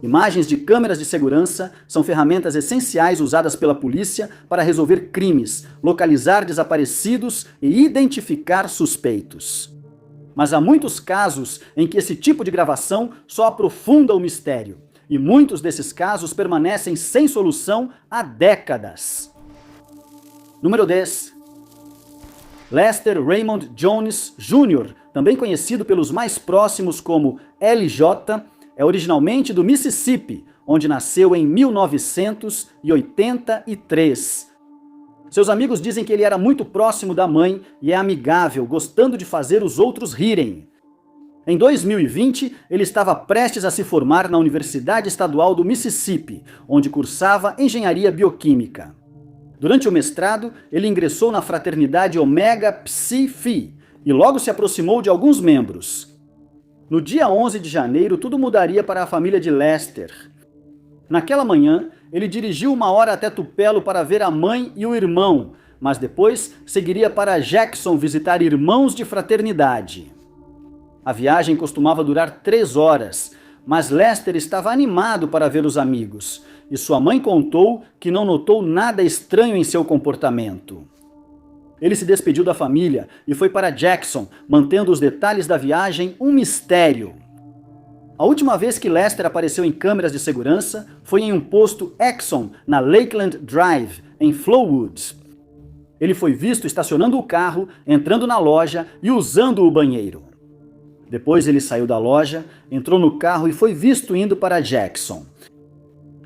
Imagens de câmeras de segurança são ferramentas essenciais usadas pela polícia para resolver crimes, localizar desaparecidos e identificar suspeitos. Mas há muitos casos em que esse tipo de gravação só aprofunda o mistério, e muitos desses casos permanecem sem solução há décadas. Número 10. Lester Raymond Jones Jr., também conhecido pelos mais próximos como LJ, é originalmente do Mississippi, onde nasceu em 1983. Seus amigos dizem que ele era muito próximo da mãe e é amigável, gostando de fazer os outros rirem. Em 2020, ele estava prestes a se formar na Universidade Estadual do Mississippi, onde cursava engenharia bioquímica. Durante o mestrado, ele ingressou na fraternidade Omega Psi Phi e logo se aproximou de alguns membros. No dia 11 de janeiro, tudo mudaria para a família de Lester. Naquela manhã, ele dirigiu 1 hora até Tupelo para ver a mãe e o irmão, mas depois seguiria para Jackson visitar irmãos de fraternidade. A viagem costumava durar 3 horas, mas Lester estava animado para ver os amigos, e sua mãe contou que não notou nada estranho em seu comportamento. Ele se despediu da família e foi para Jackson, mantendo os detalhes da viagem um mistério. A última vez que Lester apareceu em câmeras de segurança foi em um posto Exxon, na Lakeland Drive, em Flowood. Ele foi visto estacionando o carro, entrando na loja e usando o banheiro. Depois ele saiu da loja, entrou no carro e foi visto indo para Jackson.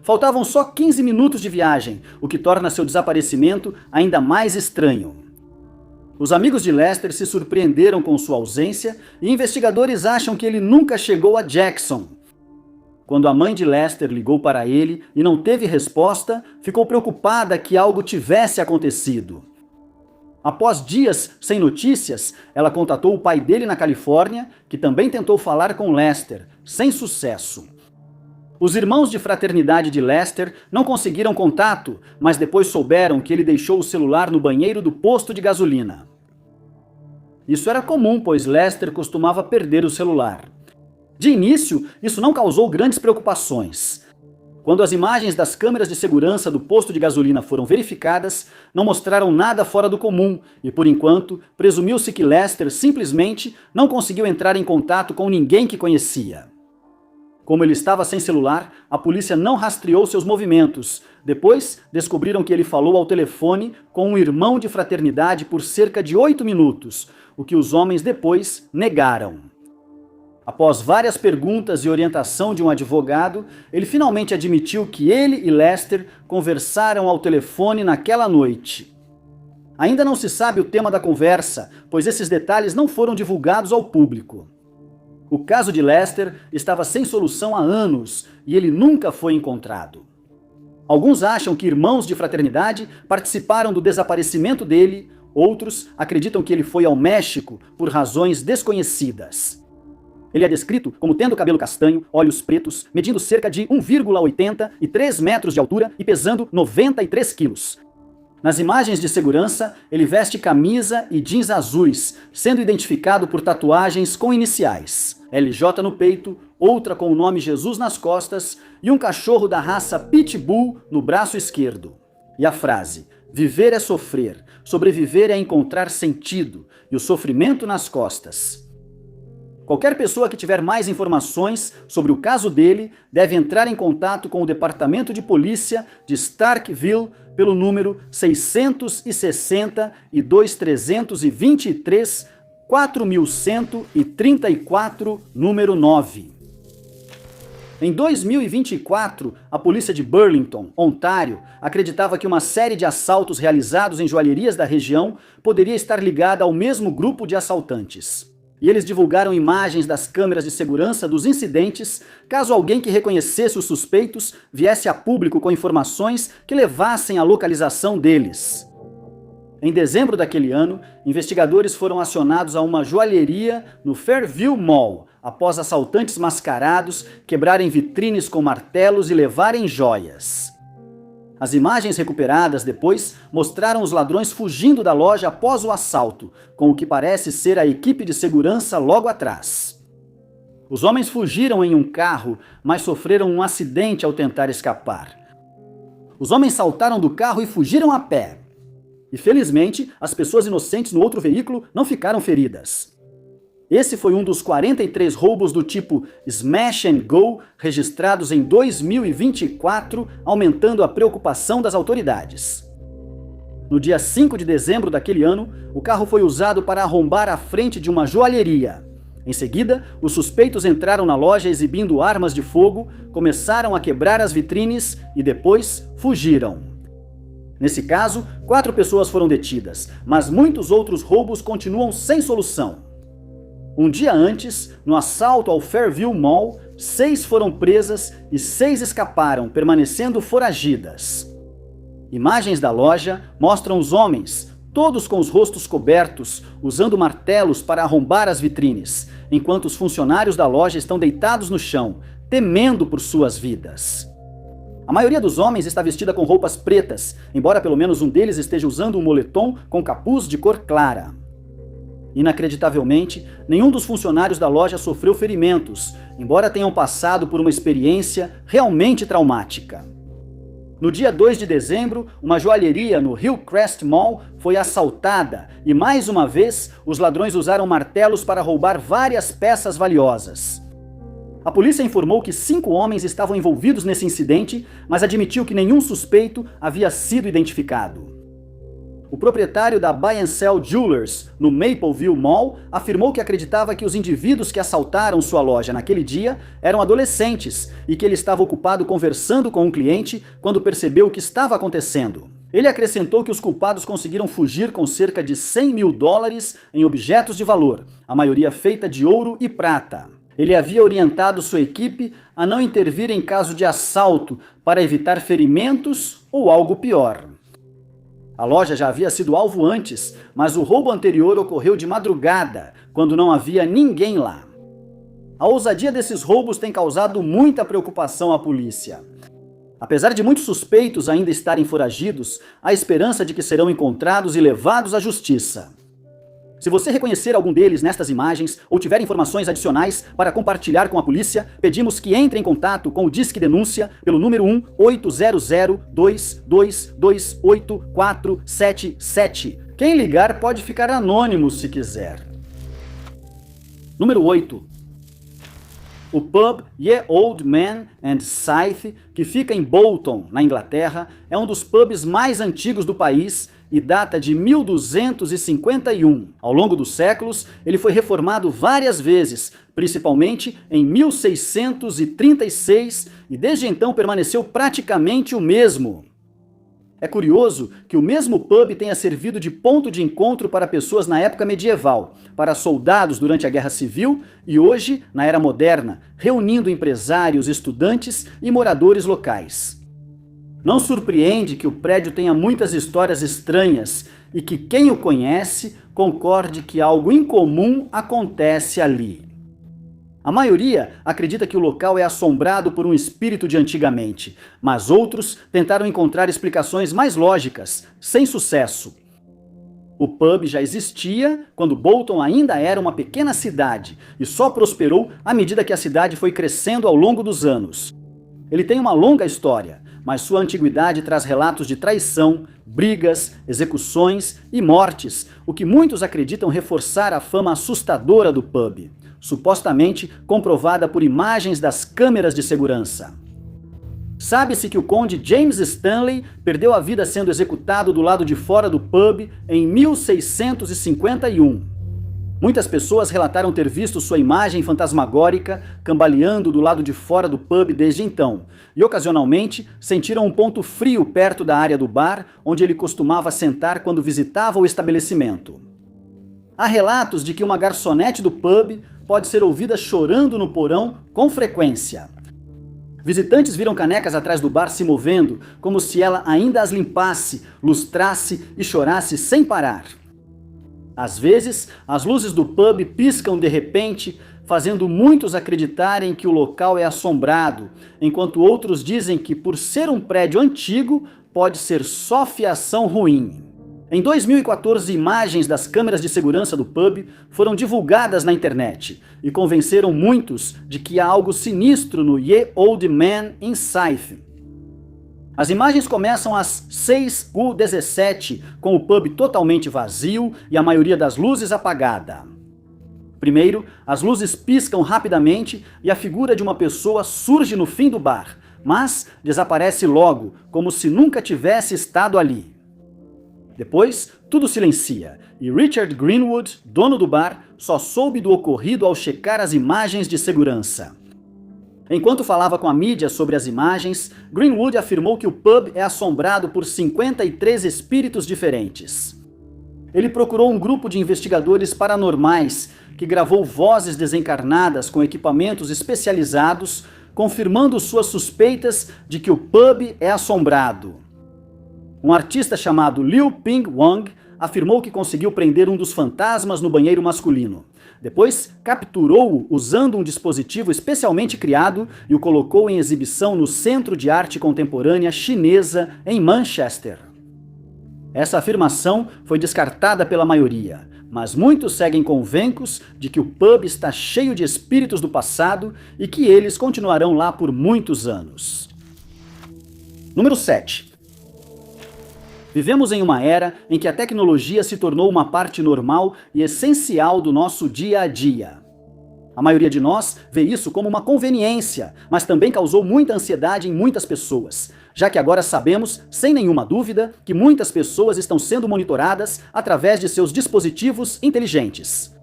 Faltavam só 15 minutos de viagem, o que torna seu desaparecimento ainda mais estranho. Os amigos de Lester se surpreenderam com sua ausência e investigadores acham que ele nunca chegou a Jackson. Quando a mãe de Lester ligou para ele e não teve resposta, ficou preocupada que algo tivesse acontecido. Após dias sem notícias, ela contatou o pai dele na Califórnia, que também tentou falar com Lester, sem sucesso. Os irmãos de fraternidade de Lester não conseguiram contato, mas depois souberam que ele deixou o celular no banheiro do posto de gasolina. Isso era comum, pois Lester costumava perder o celular. De início, isso não causou grandes preocupações. Quando as imagens das câmeras de segurança do posto de gasolina foram verificadas, não mostraram nada fora do comum e, por enquanto, presumiu-se que Lester simplesmente não conseguiu entrar em contato com ninguém que conhecia. Como ele estava sem celular, a polícia não rastreou seus movimentos. Depois, descobriram que ele falou ao telefone com um irmão de fraternidade por cerca de 8 minutos, o que os homens depois negaram. Após várias perguntas e orientação de um advogado, ele finalmente admitiu que ele e Lester conversaram ao telefone naquela noite. Ainda não se sabe o tema da conversa, pois esses detalhes não foram divulgados ao público. O caso de Lester estava sem solução há anos e ele nunca foi encontrado. Alguns acham que irmãos de fraternidade participaram do desaparecimento dele, outros acreditam que ele foi ao México por razões desconhecidas. Ele é descrito como tendo cabelo castanho, olhos pretos, medindo cerca de 1,80 e 3 metros de altura e pesando 93 quilos. Nas imagens de segurança, ele veste camisa e jeans azuis, sendo identificado por tatuagens com iniciais. LJ no peito, outra com o nome Jesus nas costas e um cachorro da raça Pitbull no braço esquerdo. E a frase, viver é sofrer, sobreviver é encontrar sentido e o sofrimento nas costas. Qualquer pessoa que tiver mais informações sobre o caso dele deve entrar em contato com o Departamento de Polícia de Starkville pelo número 662-323-4134, número 9. Em 2024, a polícia de Burlington, Ontário, acreditava que uma série de assaltos realizados em joalherias da região poderia estar ligada ao mesmo grupo de assaltantes. E eles divulgaram imagens das câmeras de segurança dos incidentes, caso alguém que reconhecesse os suspeitos viesse a público com informações que levassem à localização deles. Em dezembro daquele ano, investigadores foram acionados a uma joalheria no Fairview Mall, após assaltantes mascarados quebrarem vitrines com martelos e levarem joias. As imagens recuperadas depois mostraram os ladrões fugindo da loja após o assalto, com o que parece ser a equipe de segurança logo atrás. Os homens fugiram em um carro, mas sofreram um acidente ao tentar escapar. Os homens saltaram do carro e fugiram a pé. E felizmente, as pessoas inocentes no outro veículo não ficaram feridas. Esse foi um dos 43 roubos do tipo Smash and Go registrados em 2024, aumentando a preocupação das autoridades. No dia 5 de dezembro daquele ano, o carro foi usado para arrombar a frente de uma joalheria. Em seguida, os suspeitos entraram na loja exibindo armas de fogo, começaram a quebrar as vitrines e depois fugiram. Nesse caso, 4 pessoas foram detidas, mas muitos outros roubos continuam sem solução. Um dia antes, no assalto ao Fairview Mall, 6 foram presas e 6 escaparam, permanecendo foragidas. Imagens da loja mostram os homens, todos com os rostos cobertos, usando martelos para arrombar as vitrines, enquanto os funcionários da loja estão deitados no chão, temendo por suas vidas. A maioria dos homens está vestida com roupas pretas, embora pelo menos um deles esteja usando um moletom com capuz de cor clara. Inacreditavelmente, nenhum dos funcionários da loja sofreu ferimentos, embora tenham passado por uma experiência realmente traumática. No dia 2 de dezembro, uma joalheria no Hillcrest Mall foi assaltada e, mais uma vez, os ladrões usaram martelos para roubar várias peças valiosas. A polícia informou que 5 homens estavam envolvidos nesse incidente, mas admitiu que nenhum suspeito havia sido identificado. O proprietário da Buy and Sell Jewelers, no Mapleville Mall, afirmou que acreditava que os indivíduos que assaltaram sua loja naquele dia eram adolescentes e que ele estava ocupado conversando com um cliente quando percebeu o que estava acontecendo. Ele acrescentou que os culpados conseguiram fugir com cerca de $100 mil em objetos de valor, a maioria feita de ouro e prata. Ele havia orientado sua equipe a não intervir em caso de assalto para evitar ferimentos ou algo pior. A loja já havia sido alvo antes, mas o roubo anterior ocorreu de madrugada, quando não havia ninguém lá. A ousadia desses roubos tem causado muita preocupação à polícia. Apesar de muitos suspeitos ainda estarem foragidos, há esperança de que serão encontrados e levados à justiça. Se você reconhecer algum deles nestas imagens ou tiver informações adicionais para compartilhar com a polícia, pedimos que entre em contato com o Disque Denúncia pelo número 1-800-222-8477. Quem ligar pode ficar anônimo se quiser. Número 8. O pub Ye Old Man and Scythe, que fica em Bolton, na Inglaterra, é um dos pubs mais antigos do país e data de 1251. Ao longo dos séculos, ele foi reformado várias vezes, principalmente em 1636, e desde então permaneceu praticamente o mesmo. É curioso que o mesmo pub tenha servido de ponto de encontro para pessoas na época medieval, para soldados durante a Guerra Civil e hoje, na era moderna, reunindo empresários, estudantes e moradores locais. Não surpreende que o prédio tenha muitas histórias estranhas e que quem o conhece concorde que algo incomum acontece ali. A maioria acredita que o local é assombrado por um espírito de antigamente, mas outros tentaram encontrar explicações mais lógicas, sem sucesso. O pub já existia quando Bolton ainda era uma pequena cidade e só prosperou à medida que a cidade foi crescendo ao longo dos anos. Ele tem uma longa história, mas sua antiguidade traz relatos de traição, brigas, execuções e mortes, o que muitos acreditam reforçar a fama assustadora do pub, supostamente comprovada por imagens das câmeras de segurança. Sabe-se que o conde James Stanley perdeu a vida sendo executado do lado de fora do pub em 1651. Muitas pessoas relataram ter visto sua imagem fantasmagórica cambaleando do lado de fora do pub desde então, e ocasionalmente sentiram um ponto frio perto da área do bar, onde ele costumava sentar quando visitava o estabelecimento. Há relatos de que uma garçonete do pub pode ser ouvida chorando no porão com frequência. Visitantes viram canecas atrás do bar se movendo, como se ela ainda as limpasse, lustrasse e chorasse sem parar. Às vezes, as luzes do pub piscam de repente, fazendo muitos acreditarem que o local é assombrado, enquanto outros dizem que, por ser um prédio antigo, pode ser só fiação ruim. Em 2014, imagens das câmeras de segurança do pub foram divulgadas na internet e convenceram muitos de que há algo sinistro no Ye Old Man in Scythe. As imagens começam às 6h17, com o pub totalmente vazio e a maioria das luzes apagada. Primeiro, as luzes piscam rapidamente e a figura de uma pessoa surge no fim do bar, mas desaparece logo, como se nunca tivesse estado ali. Depois, tudo silencia, e Richard Greenwood, dono do bar, só soube do ocorrido ao checar as imagens de segurança. Enquanto falava com a mídia sobre as imagens, Greenwood afirmou que o pub é assombrado por 53 espíritos diferentes. Ele procurou um grupo de investigadores paranormais que gravou vozes desencarnadas com equipamentos especializados, confirmando suas suspeitas de que o pub é assombrado. Um artista chamado Liu Ping Wang afirmou que conseguiu prender um dos fantasmas no banheiro masculino. Depois, capturou-o usando um dispositivo especialmente criado e o colocou em exibição no Centro de Arte Contemporânea Chinesa, em Manchester. Essa afirmação foi descartada pela maioria, mas muitos seguem convictos de que o pub está cheio de espíritos do passado e que eles continuarão lá por muitos anos. Número 7. Vivemos em uma era em que a tecnologia se tornou uma parte normal e essencial do nosso dia a dia. A maioria de nós vê isso como uma conveniência, mas também causou muita ansiedade em muitas pessoas, já que agora sabemos, sem nenhuma dúvida, que muitas pessoas estão sendo monitoradas através de seus dispositivos inteligentes.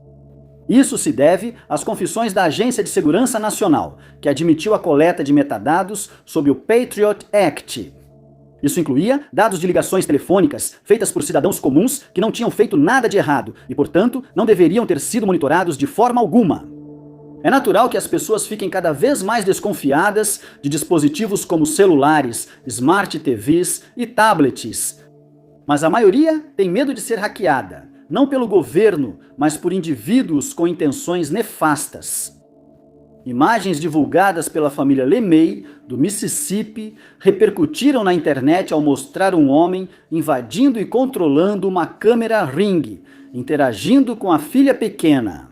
Isso se deve às confissões da Agência de Segurança Nacional, que admitiu a coleta de metadados sob o Patriot Act. Isso incluía dados de ligações telefônicas feitas por cidadãos comuns que não tinham feito nada de errado e, portanto, não deveriam ter sido monitorados de forma alguma. É natural que as pessoas fiquem cada vez mais desconfiadas de dispositivos como celulares, smart TVs e tablets. Mas a maioria tem medo de ser hackeada, não pelo governo, mas por indivíduos com intenções nefastas. Imagens divulgadas pela família LeMay, do Mississippi, repercutiram na internet ao mostrar um homem invadindo e controlando uma câmera Ring, interagindo com a filha pequena.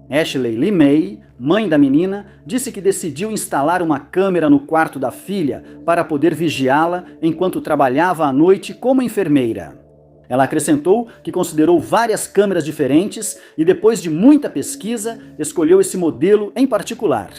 Ashley LeMay, mãe da menina, disse que decidiu instalar uma câmera no quarto da filha para poder vigiá-la enquanto trabalhava à noite como enfermeira. Ela acrescentou que considerou várias câmeras diferentes e, depois de muita pesquisa, escolheu esse modelo em particular.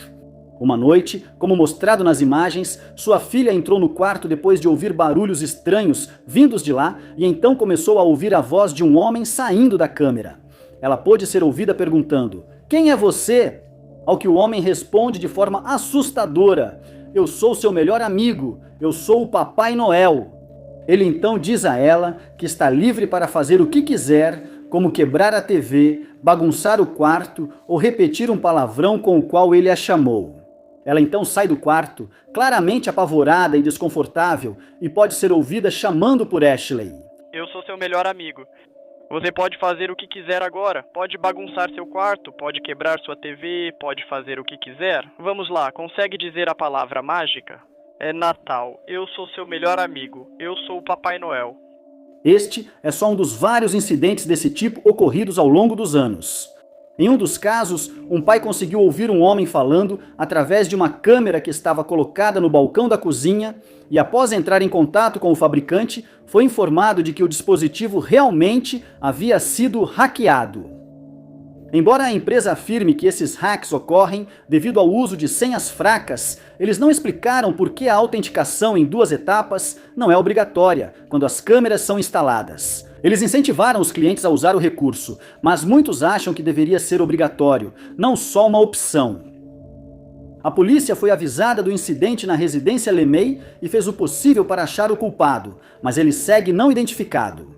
Uma noite, como mostrado nas imagens, sua filha entrou no quarto depois de ouvir barulhos estranhos vindos de lá e então começou a ouvir a voz de um homem saindo da câmera. Ela pôde ser ouvida perguntando: "Quem é você?" Ao que o homem responde de forma assustadora: "Eu sou seu melhor amigo, eu sou o Papai Noel." Ele então diz a ela que está livre para fazer o que quiser, como quebrar a TV, bagunçar o quarto ou repetir um palavrão com o qual ele a chamou. Ela então sai do quarto, claramente apavorada e desconfortável, e pode ser ouvida chamando por Ashley. "Eu sou seu melhor amigo. Você pode fazer o que quiser agora. Pode bagunçar seu quarto, pode quebrar sua TV, pode fazer o que quiser. Vamos lá, consegue dizer a palavra mágica? É Natal. Eu sou seu melhor amigo. Eu sou o Papai Noel." Este é só um dos vários incidentes desse tipo ocorridos ao longo dos anos. Em um dos casos, um pai conseguiu ouvir um homem falando através de uma câmera que estava colocada no balcão da cozinha e, após entrar em contato com o fabricante, foi informado de que o dispositivo realmente havia sido hackeado. Embora a empresa afirme que esses hacks ocorrem devido ao uso de senhas fracas, eles não explicaram por que a autenticação em 2 etapas não é obrigatória quando as câmeras são instaladas. Eles incentivaram os clientes a usar o recurso, mas muitos acham que deveria ser obrigatório, não só uma opção. A polícia foi avisada do incidente na residência LeMay e fez o possível para achar o culpado, mas ele segue não identificado.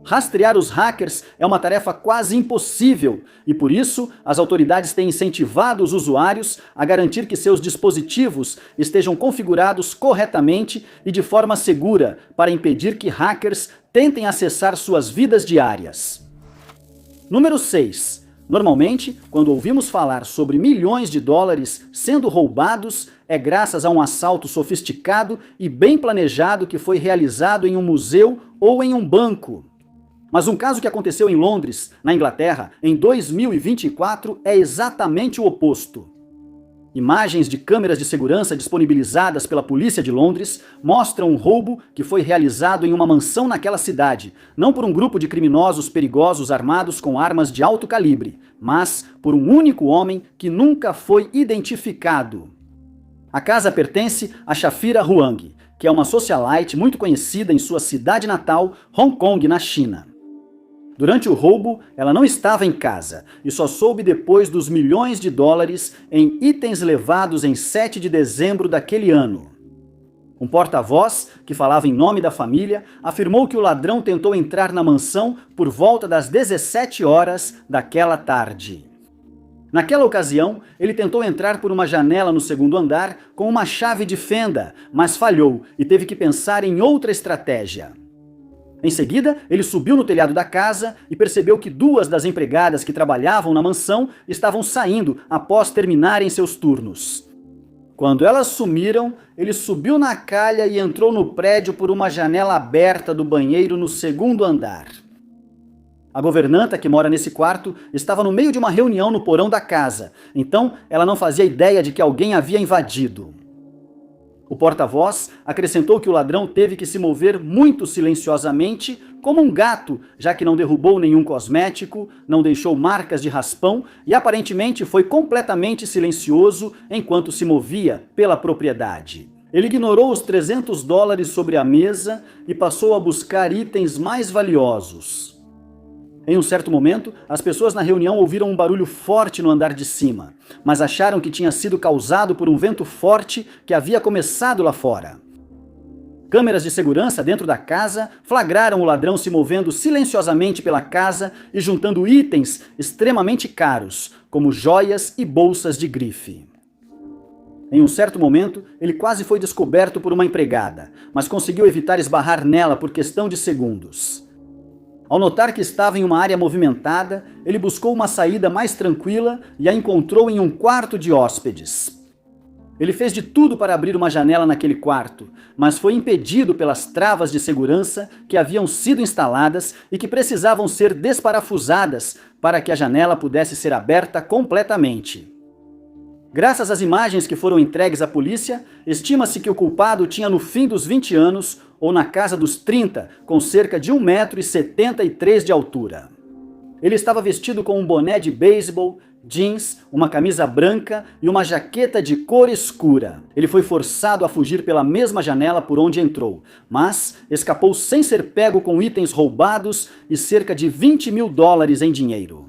Rastrear os hackers é uma tarefa quase impossível e, por isso, as autoridades têm incentivado os usuários a garantir que seus dispositivos estejam configurados corretamente e de forma segura para impedir que hackers tentem acessar suas vidas diárias. Número 6. Normalmente, quando ouvimos falar sobre milhões de dólares sendo roubados, é graças a um assalto sofisticado e bem planejado que foi realizado em um museu ou em um banco. Mas um caso que aconteceu em Londres, na Inglaterra, em 2024 é exatamente o oposto. Imagens de câmeras de segurança disponibilizadas pela polícia de Londres mostram um roubo que foi realizado em uma mansão naquela cidade, não por um grupo de criminosos perigosos armados com armas de alto calibre, mas por um único homem que nunca foi identificado. A casa pertence a Shafira Huang, que é uma socialite muito conhecida em sua cidade natal, Hong Kong, na China. Durante o roubo, ela não estava em casa e só soube depois dos milhões de dólares em itens levados em 7 de dezembro daquele ano. Um porta-voz, que falava em nome da família, afirmou que o ladrão tentou entrar na mansão por volta das 17 horas daquela tarde. Naquela ocasião, ele tentou entrar por uma janela no segundo andar com uma chave de fenda, mas falhou e teve que pensar em outra estratégia. Em seguida, ele subiu no telhado da casa e percebeu que 2 das empregadas que trabalhavam na mansão estavam saindo após terminarem seus turnos. Quando elas sumiram, ele subiu na calha e entrou no prédio por uma janela aberta do banheiro no segundo andar. A governanta, que mora nesse quarto, estava no meio de uma reunião no porão da casa, então ela não fazia ideia de que alguém havia invadido. O porta-voz acrescentou que o ladrão teve que se mover muito silenciosamente, como um gato, já que não derrubou nenhum cosmético, não deixou marcas de raspão e aparentemente foi completamente silencioso enquanto se movia pela propriedade. Ele ignorou os 300 dólares sobre a mesa e passou a buscar itens mais valiosos. Em um certo momento, as pessoas na reunião ouviram um barulho forte no andar de cima, mas acharam que tinha sido causado por um vento forte que havia começado lá fora. Câmeras de segurança dentro da casa flagraram o ladrão se movendo silenciosamente pela casa e juntando itens extremamente caros, como joias e bolsas de grife. Em um certo momento, ele quase foi descoberto por uma empregada, mas conseguiu evitar esbarrar nela por questão de segundos. Ao notar que estava em uma área movimentada, ele buscou uma saída mais tranquila e a encontrou em um quarto de hóspedes. Ele fez de tudo para abrir uma janela naquele quarto, mas foi impedido pelas travas de segurança que haviam sido instaladas e que precisavam ser desparafusadas para que a janela pudesse ser aberta completamente. Graças às imagens que foram entregues à polícia, estima-se que o culpado tinha no fim dos 20 anos ou na casa dos 30, com cerca de 1,73 m de altura. Ele estava vestido com um boné de beisebol, jeans, uma camisa branca e uma jaqueta de cor escura. Ele foi forçado a fugir pela mesma janela por onde entrou, mas escapou sem ser pego com itens roubados e cerca de 20 mil dólares em dinheiro.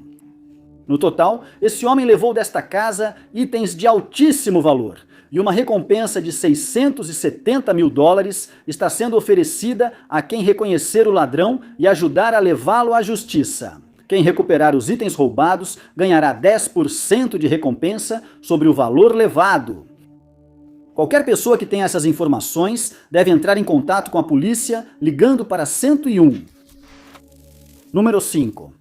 No total, esse homem levou desta casa itens de altíssimo valor, e uma recompensa de 670 mil dólares está sendo oferecida a quem reconhecer o ladrão e ajudar a levá-lo à justiça. Quem recuperar os itens roubados ganhará 10% de recompensa sobre o valor levado. Qualquer pessoa que tenha essas informações deve entrar em contato com a polícia ligando para 101. Número 5.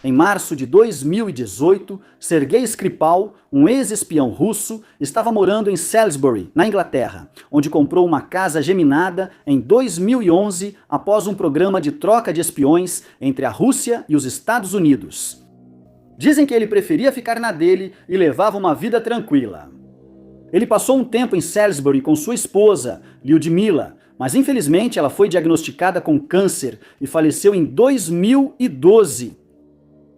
Em março de 2018, Sergei Skripal, um ex-espião russo, estava morando em Salisbury, na Inglaterra, onde comprou uma casa geminada em 2011 após um programa de troca de espiões entre a Rússia e os Estados Unidos. Dizem que ele preferia ficar na dele e levava uma vida tranquila. Ele passou um tempo em Salisbury com sua esposa, Lyudmila, mas infelizmente ela foi diagnosticada com câncer e faleceu em 2012.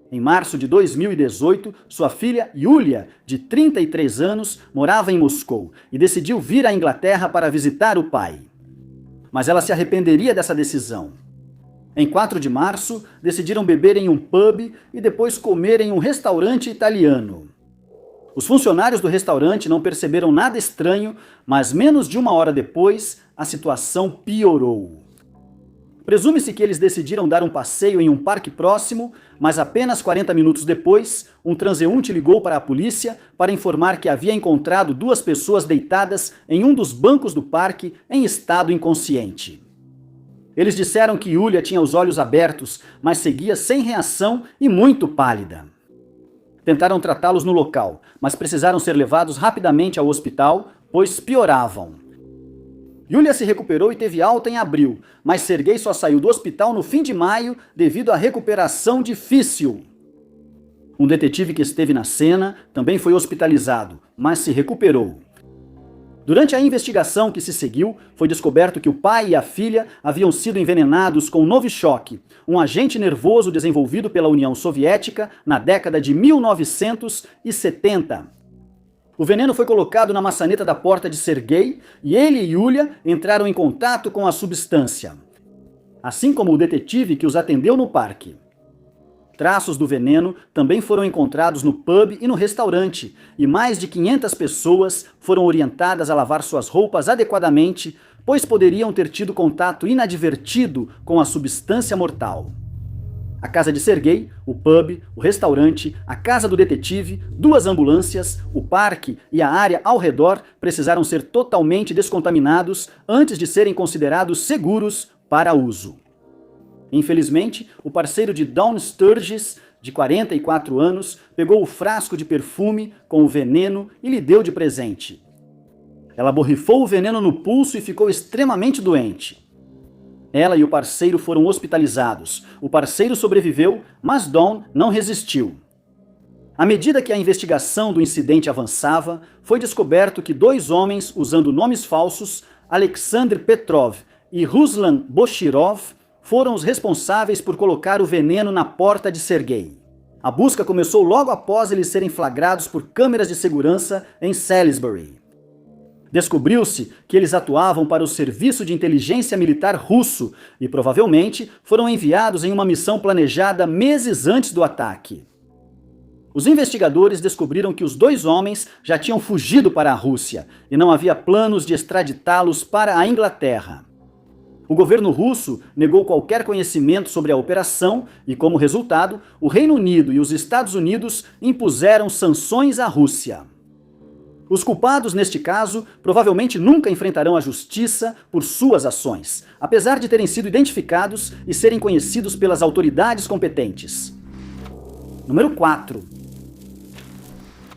Em março de 2018, sua filha Yulia, de 33 anos, morava em Moscou e decidiu vir à Inglaterra para visitar o pai. Mas ela se arrependeria dessa decisão. Em 4 de março, decidiram beber em um pub e depois comer em um restaurante italiano. Os funcionários do restaurante não perceberam nada estranho, mas menos de 1 hora depois, a situação piorou. Presume-se que eles decidiram dar um passeio em um parque próximo, mas apenas 40 minutos depois, um transeunte ligou para a polícia para informar que havia encontrado 2 pessoas deitadas em um dos bancos do parque em estado inconsciente. Eles disseram que Yulia tinha os olhos abertos, mas seguia sem reação e muito pálida. Tentaram tratá-los no local, mas precisaram ser levados rapidamente ao hospital, pois pioravam. Yulia se recuperou e teve alta em abril, mas Sergei só saiu do hospital no fim de maio devido à recuperação difícil. Um detetive que esteve na cena também foi hospitalizado, mas se recuperou. Durante a investigação que se seguiu, foi descoberto que o pai e a filha haviam sido envenenados com Novichok, um agente nervoso desenvolvido pela União Soviética na década de 1970. O veneno foi colocado na maçaneta da porta de Sergei e ele e Yulia entraram em contato com a substância, assim como o detetive que os atendeu no parque. Traços do veneno também foram encontrados no pub e no restaurante, e mais de 500 pessoas foram orientadas a lavar suas roupas adequadamente, pois poderiam ter tido contato inadvertido com a substância mortal. A casa de Sergei, o pub, o restaurante, a casa do detetive, 2 ambulâncias, o parque e a área ao redor precisaram ser totalmente descontaminados antes de serem considerados seguros para uso. Infelizmente, o parceiro de Dawn Sturgis, de 44 anos, pegou o frasco de perfume com o veneno e lhe deu de presente. Ela borrifou o veneno no pulso e ficou extremamente doente. Ela e o parceiro foram hospitalizados. O parceiro sobreviveu, mas Dawn não resistiu. À medida que a investigação do incidente avançava, foi descoberto que 2 homens usando nomes falsos, Alexander Petrov e Ruslan Boshirov, foram os responsáveis por colocar o veneno na porta de Sergei. A busca começou logo após eles serem flagrados por câmeras de segurança em Salisbury. Descobriu-se que eles atuavam para o Serviço de Inteligência Militar russo e provavelmente foram enviados em uma missão planejada meses antes do ataque. Os investigadores descobriram que os 2 homens já tinham fugido para a Rússia e não havia planos de extraditá-los para a Inglaterra. O governo russo negou qualquer conhecimento sobre a operação e, como resultado, o Reino Unido e os Estados Unidos impuseram sanções à Rússia. Os culpados, neste caso, provavelmente nunca enfrentarão a justiça por suas ações, apesar de terem sido identificados e serem conhecidos pelas autoridades competentes. Número 4.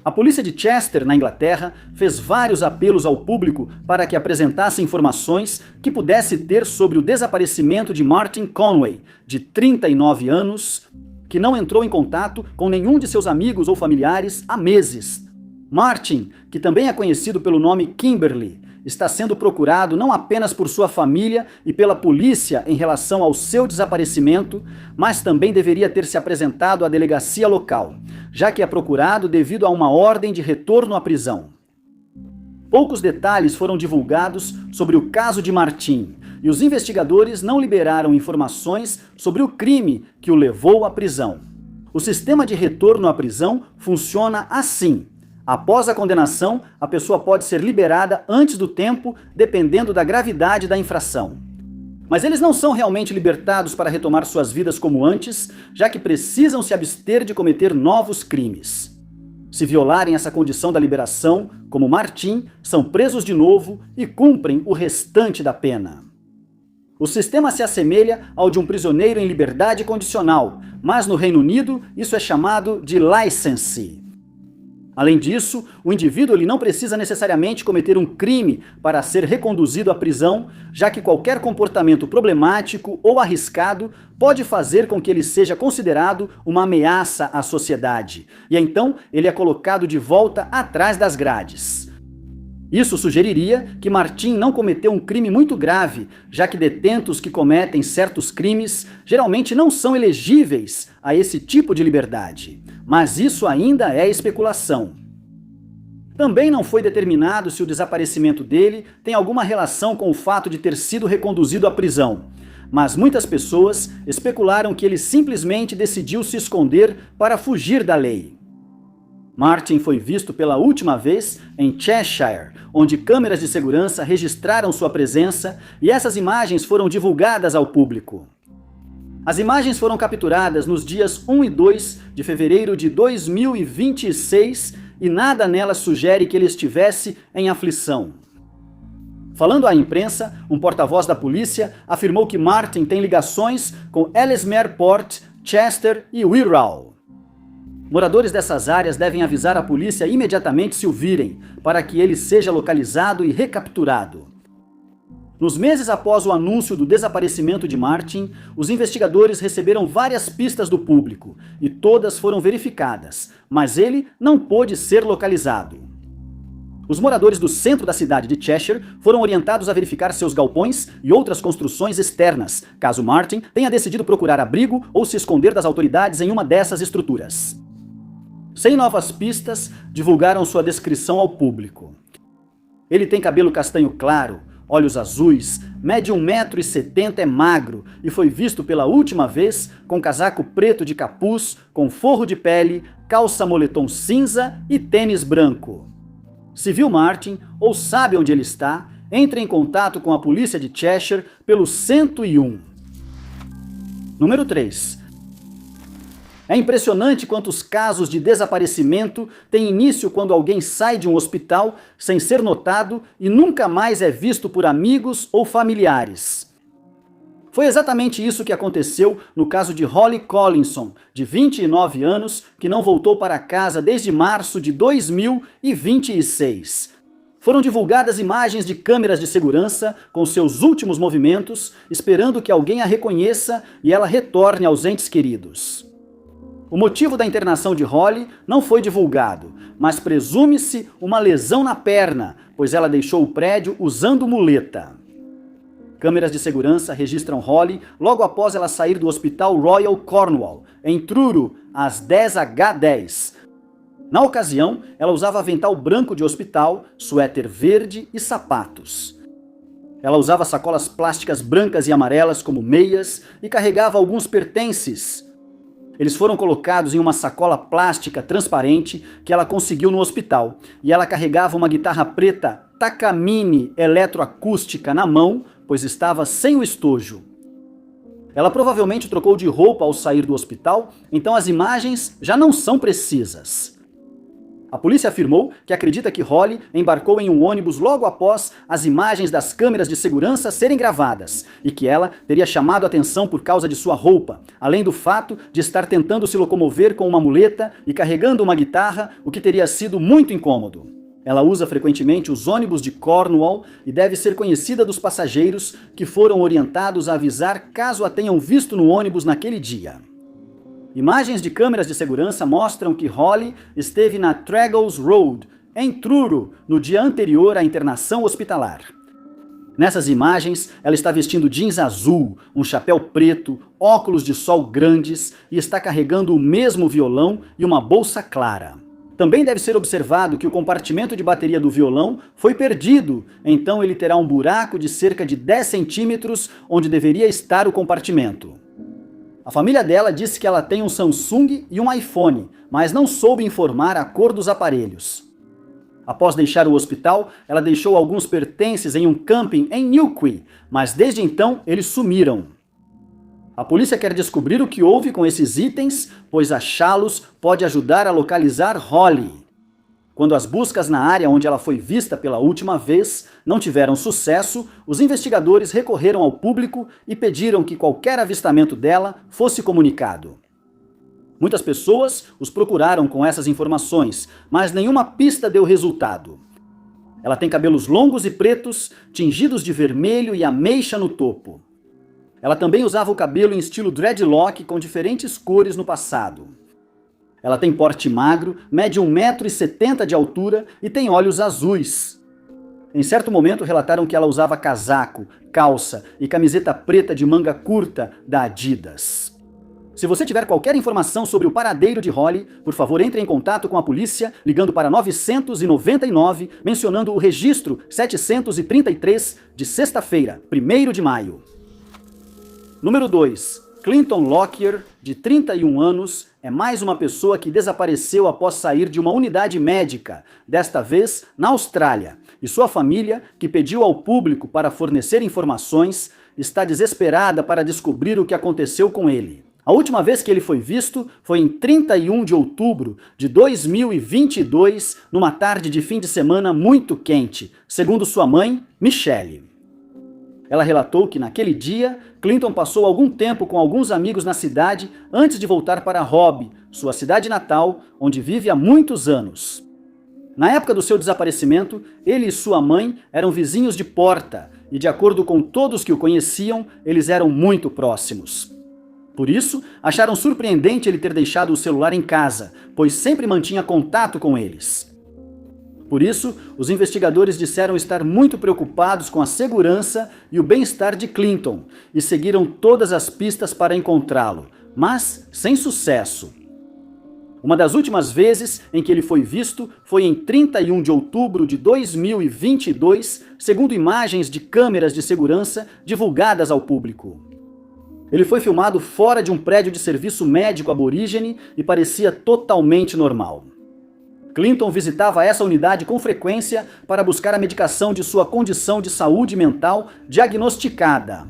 A polícia de Chester, na Inglaterra, fez vários apelos ao público para que apresentasse informações que pudesse ter sobre o desaparecimento de Martin Conway, de 39 anos, que não entrou em contato com nenhum de seus amigos ou familiares há meses. Martin, que também é conhecido pelo nome Kimberly, está sendo procurado não apenas por sua família e pela polícia em relação ao seu desaparecimento, mas também deveria ter se apresentado à delegacia local, já que é procurado devido a uma ordem de retorno à prisão. Poucos detalhes foram divulgados sobre o caso de Martin, e os investigadores não liberaram informações sobre o crime que o levou à prisão. O sistema de retorno à prisão funciona assim. Após a condenação, a pessoa pode ser liberada antes do tempo, dependendo da gravidade da infração. Mas eles não são realmente libertados para retomar suas vidas como antes, já que precisam se abster de cometer novos crimes. Se violarem essa condição da liberação, como Martin, são presos de novo e cumprem o restante da pena. O sistema se assemelha ao de um prisioneiro em liberdade condicional, mas no Reino Unido isso é chamado de license. Além disso, o indivíduo não precisa necessariamente cometer um crime para ser reconduzido à prisão, já que qualquer comportamento problemático ou arriscado pode fazer com que ele seja considerado uma ameaça à sociedade, e então ele é colocado de volta atrás das grades. Isso sugeriria que Martin não cometeu um crime muito grave, já que detentos que cometem certos crimes geralmente não são elegíveis a esse tipo de liberdade. Mas isso ainda é especulação. Também não foi determinado se o desaparecimento dele tem alguma relação com o fato de ter sido reconduzido à prisão, mas muitas pessoas especularam que ele simplesmente decidiu se esconder para fugir da lei. Martin foi visto pela última vez em Cheshire, onde câmeras de segurança registraram sua presença e essas imagens foram divulgadas ao público. As imagens foram capturadas nos dias 1 e 2 de fevereiro de 2026 e nada nelas sugere que ele estivesse em aflição. Falando à imprensa, um porta-voz da polícia afirmou que Martin tem ligações com Ellesmere Port, Chester e Wirral. Moradores dessas áreas devem avisar a polícia imediatamente se o virem, para que ele seja localizado e recapturado. Nos meses após o anúncio do desaparecimento de Martin, os investigadores receberam várias pistas do público, e todas foram verificadas, mas ele não pôde ser localizado. Os moradores do centro da cidade de Cheshire foram orientados a verificar seus galpões e outras construções externas, caso Martin tenha decidido procurar abrigo ou se esconder das autoridades em uma dessas estruturas. Sem novas pistas, divulgaram sua descrição ao público. Ele tem cabelo castanho claro, olhos azuis, mede 1,70 m, é magro e foi visto pela última vez com casaco preto de capuz, com forro de pele, calça moletom cinza e tênis branco. Se viu Martin ou sabe onde ele está, entre em contato com a polícia de Cheshire pelo 101. Número 3. É impressionante quantos casos de desaparecimento têm início quando alguém sai de um hospital sem ser notado e nunca mais é visto por amigos ou familiares. Foi exatamente isso que aconteceu no caso de Holly Collinson, de 29 anos, que não voltou para casa desde março de 2026. Foram divulgadas imagens de câmeras de segurança com seus últimos movimentos, esperando que alguém a reconheça e ela retorne aos entes queridos. O motivo da internação de Holly não foi divulgado, mas presume-se uma lesão na perna, pois ela deixou o prédio usando muleta. Câmeras de segurança registram Holly logo após ela sair do Hospital Royal Cornwall, em Truro, às 10h10. Na ocasião, ela usava avental branco de hospital, suéter verde e sapatos. Ela usava sacolas plásticas brancas e amarelas como meias e carregava alguns pertences. Eles foram colocados em uma sacola plástica transparente que ela conseguiu no hospital, e ela carregava uma guitarra preta Takamine eletroacústica na mão, pois estava sem o estojo. Ela provavelmente trocou de roupa ao sair do hospital, então as imagens já não são precisas. A polícia afirmou que acredita que Holly embarcou em um ônibus logo após as imagens das câmeras de segurança serem gravadas e que ela teria chamado a atenção por causa de sua roupa, além do fato de estar tentando se locomover com uma muleta e carregando uma guitarra, o que teria sido muito incômodo. Ela usa frequentemente os ônibus de Cornwall e deve ser conhecida dos passageiros que foram orientados a avisar caso a tenham visto no ônibus naquele dia. Imagens de câmeras de segurança mostram que Holly esteve na Tragles Road, em Truro, no dia anterior à internação hospitalar. Nessas imagens, ela está vestindo jeans azul, um chapéu preto, óculos de sol grandes e está carregando o mesmo violão e uma bolsa clara. Também deve ser observado que o compartimento de bateria do violão foi perdido, então ele terá um buraco de cerca de 10 centímetros onde deveria estar o compartimento. A família dela disse que ela tem um Samsung e um iPhone, mas não soube informar a cor dos aparelhos. Após deixar o hospital, ela deixou alguns pertences em um camping em Newquay, mas desde então eles sumiram. A polícia quer descobrir o que houve com esses itens, pois achá-los pode ajudar a localizar Holly. Quando as buscas na área onde ela foi vista pela última vez não tiveram sucesso, os investigadores recorreram ao público e pediram que qualquer avistamento dela fosse comunicado. Muitas pessoas os procuraram com essas informações, mas nenhuma pista deu resultado. Ela tem cabelos longos e pretos, tingidos de vermelho e ameixa no topo. Ela também usava o cabelo em estilo dreadlock com diferentes cores no passado. Ela tem porte magro, mede 1,70 m de altura e tem olhos azuis. Em certo momento relataram que ela usava casaco, calça e camiseta preta de manga curta da Adidas. Se você tiver qualquer informação sobre o paradeiro de Holly, por favor entre em contato com a polícia ligando para 999, mencionando o registro 733 de sexta-feira, 1º de maio. Número 2. Clinton Lockyer, de 31 anos, é mais uma pessoa que desapareceu após sair de uma unidade médica, desta vez na Austrália, e sua família, que pediu ao público para fornecer informações, está desesperada para descobrir o que aconteceu com ele. A última vez que ele foi visto foi em 31 de outubro de 2022, numa tarde de fim de semana muito quente, segundo sua mãe, Michelle. Ela relatou que naquele dia, Clinton passou algum tempo com alguns amigos na cidade antes de voltar para Robb, sua cidade natal, onde vive há muitos anos. Na época do seu desaparecimento, ele e sua mãe eram vizinhos de porta e, de acordo com todos que o conheciam, eles eram muito próximos. Por isso, acharam surpreendente ele ter deixado o celular em casa, pois sempre mantinha contato com eles. Por isso, os investigadores disseram estar muito preocupados com a segurança e o bem-estar de Clinton e seguiram todas as pistas para encontrá-lo, mas sem sucesso. Uma das últimas vezes em que ele foi visto foi em 31 de outubro de 2022, segundo imagens de câmeras de segurança divulgadas ao público. Ele foi filmado fora de um prédio de serviço médico aborígene e parecia totalmente normal. Clinton visitava essa unidade com frequência para buscar a medicação de sua condição de saúde mental diagnosticada.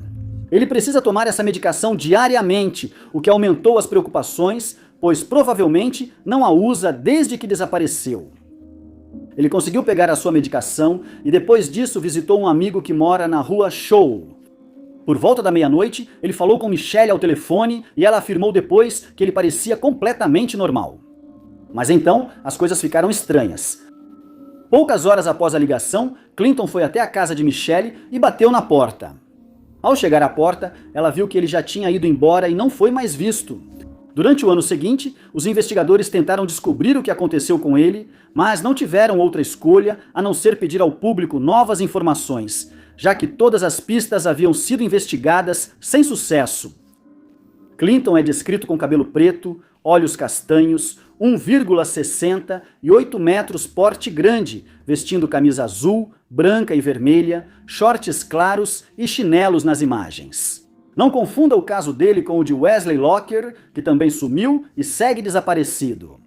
Ele precisa tomar essa medicação diariamente, o que aumentou as preocupações, pois provavelmente não a usa desde que desapareceu. Ele conseguiu pegar a sua medicação e depois disso visitou um amigo que mora na rua Show. Por volta da meia-noite, ele falou com Michelle ao telefone e ela afirmou depois que ele parecia completamente normal. Mas então, as coisas ficaram estranhas. Poucas horas após a ligação, Clinton foi até a casa de Michelle e bateu na porta. Ao chegar à porta, ela viu que ele já tinha ido embora e não foi mais visto. Durante o ano seguinte, os investigadores tentaram descobrir o que aconteceu com ele, mas não tiveram outra escolha a não ser pedir ao público novas informações, já que todas as pistas haviam sido investigadas sem sucesso. Clinton é descrito com cabelo preto, olhos castanhos, 1,60 e 8 metros porte grande, vestindo camisa azul, branca e vermelha, shorts claros e chinelos nas imagens. Não confunda o caso dele com o de Wesley Locker, que também sumiu e segue desaparecido.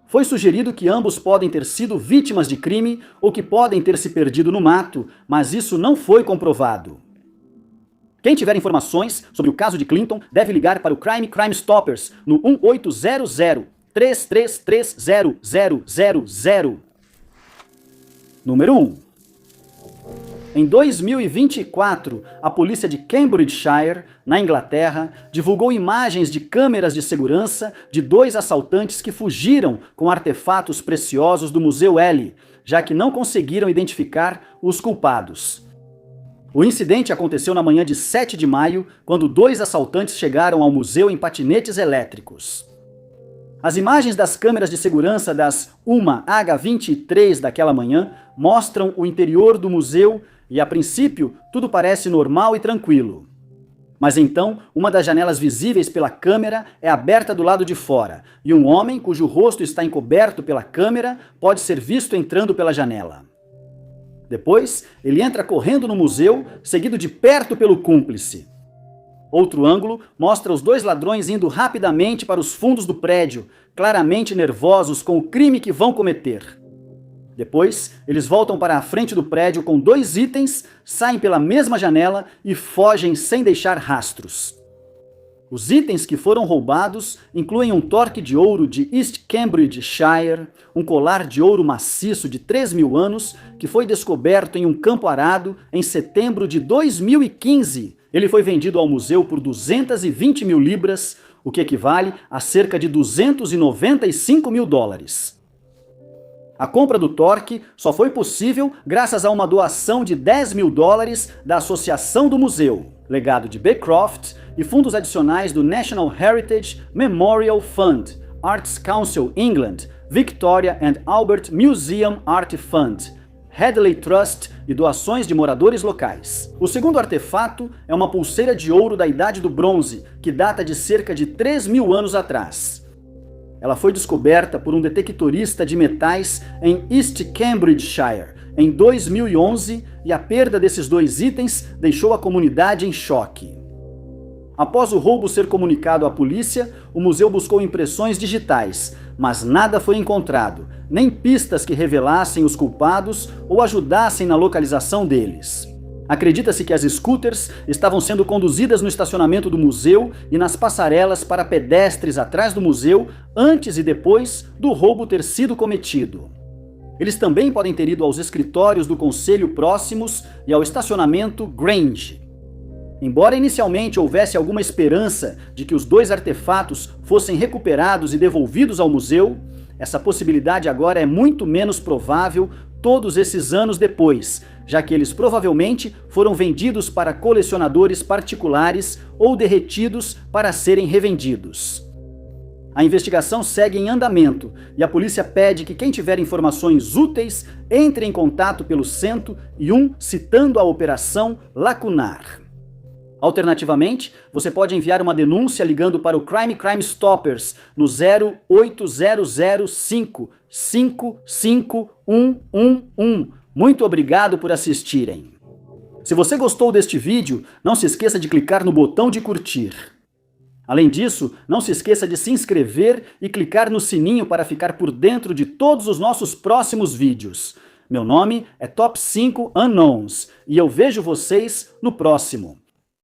Foi sugerido que ambos podem ter sido vítimas de crime ou que podem ter se perdido no mato, mas isso não foi comprovado. Quem tiver informações sobre o caso de Clinton deve ligar para o Crime Stoppers no 1800-333-0000. Número 1. Em 2024, a polícia de Cambridgeshire, na Inglaterra, divulgou imagens de câmeras de segurança de 2 assaltantes que fugiram com artefatos preciosos do Museu Ellie, já que não conseguiram identificar os culpados. O incidente aconteceu na manhã de 7 de maio, quando 2 assaltantes chegaram ao museu em patinetes elétricos. As imagens das câmeras de segurança das UMA-H23 daquela manhã mostram o interior do museu e, a princípio, tudo parece normal e tranquilo. Mas então, uma das janelas visíveis pela câmera é aberta do lado de fora, e um homem, cujo rosto está encoberto pela câmera, pode ser visto entrando pela janela. Depois, ele entra correndo no museu, seguido de perto pelo cúmplice. Outro ângulo mostra os 2 ladrões indo rapidamente para os fundos do prédio, claramente nervosos com o crime que vão cometer. Depois, eles voltam para a frente do prédio com 2 itens, saem pela mesma janela e fogem sem deixar rastros. Os itens que foram roubados incluem um torque de ouro de East Cambridgeshire, um colar de ouro maciço de 3.000 anos que foi descoberto em um campo arado em setembro de 2015. Ele foi vendido ao museu por 220 mil libras, o que equivale a cerca de 295 mil dólares. A compra do torque só foi possível graças a uma doação de 10 mil dólares da Associação do Museu, legado de Beecroft e fundos adicionais do National Heritage Memorial Fund, Arts Council England, Victoria and Albert Museum Art Fund, Headley Trust e doações de moradores locais. O segundo artefato é uma pulseira de ouro da Idade do Bronze, que data de cerca de 3.000 anos atrás. Ela foi descoberta por um detectorista de metais em East Cambridgeshire em 2011 e a perda desses 2 itens deixou a comunidade em choque. Após o roubo ser comunicado à polícia, o museu buscou impressões digitais, mas nada foi encontrado, nem pistas que revelassem os culpados ou ajudassem na localização deles. Acredita-se que as scooters estavam sendo conduzidas no estacionamento do museu e nas passarelas para pedestres atrás do museu antes e depois do roubo ter sido cometido. Eles também podem ter ido aos escritórios do conselho próximos e ao estacionamento Grange. Embora inicialmente houvesse alguma esperança de que os 2 artefatos fossem recuperados e devolvidos ao museu, essa possibilidade agora é muito menos provável todos esses anos depois, já que eles provavelmente foram vendidos para colecionadores particulares ou derretidos para serem revendidos. A investigação segue em andamento e a polícia pede que quem tiver informações úteis entre em contato pelo 101 citando a Operação Lacunar. Alternativamente, você pode enviar uma denúncia ligando para o Crime Stoppers no 08005 55111. Muito obrigado por assistirem. Se você gostou deste vídeo, não se esqueça de clicar no botão de curtir. Além disso, não se esqueça de se inscrever e clicar no sininho para ficar por dentro de todos os nossos próximos vídeos. Meu nome é Top 5 Unknowns e eu vejo vocês no próximo.